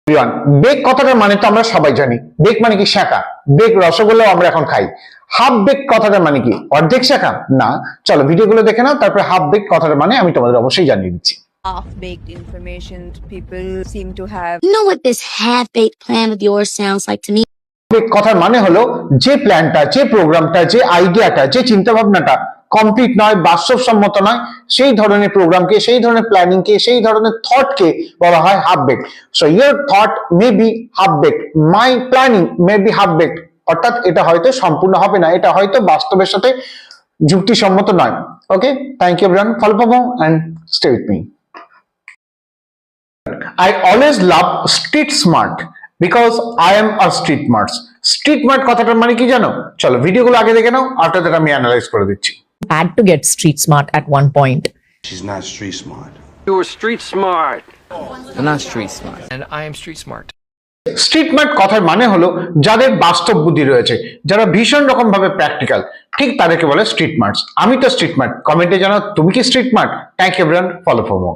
Everyone, bake কথাটার মানে তো আমরা সবাই জানি। বেক মানে কি? শাঁকা। বেক রসগোল্লাও আমরা এখন খাই। হাফ বেক কথাটার মানে কি? অর্ধেক শাঁকা না। চলো ভিডিওগুলো দেখে নাও, তারপরে হাফ বেক কথাটার মানে আমি তোমাদের অবশ্যই জানিয়ে দিচ্ছি। Half-baked information people seem to have. You know what this half-baked plan of yours sounds like to me? Bake কথার মানে হলো যে প্ল্যানটা, যে প্রোগ্রামটা, যে আইডিয়াটা, যে চিন্তা ভাবনাটা কমপ্লিট নয়, বাস্তবসম্মত নয়, সেই ধরনের প্রোগ্রামকে, সেই ধরনের প্ল্যানিংকে, সেই ধরনের থটকে বলা হয় half bake. So your thought may be half bake, my planning may be half bake. অর্থাৎ এটা হয়তো সম্পূর্ণ হবে না, এটা হয়তো বাস্তবের সাথে যুক্তিসম্মত নয়। Okay, thank you everyone, follow পাবো and stay with me. I always love street smart because I am a street smart. Street smart কথাটার মানে কি জানো? চলো ভিডিওগুলো আগে দেখে নাও, আফটার দ্যাট আমি অ্যানালাইজ করে দিচ্ছি। Had to get street smart at one point. She's not street smart. You were street smart. I'm not street smart. And I am street smart. Street smart কথার মানে হলো যাদের বাস্তব বুদ্ধি রয়েছে, যারা ভীষণ রকম ভাবে প্র্যাকটিক্যাল, ঠিক তাদেরকে বলে স্ট্রিট স্মার্টস। আমি তো স্ট্রিট স্মার্ট। কমেন্টে জানাও তুমি কি street smart. Thank you everyone, follow for more.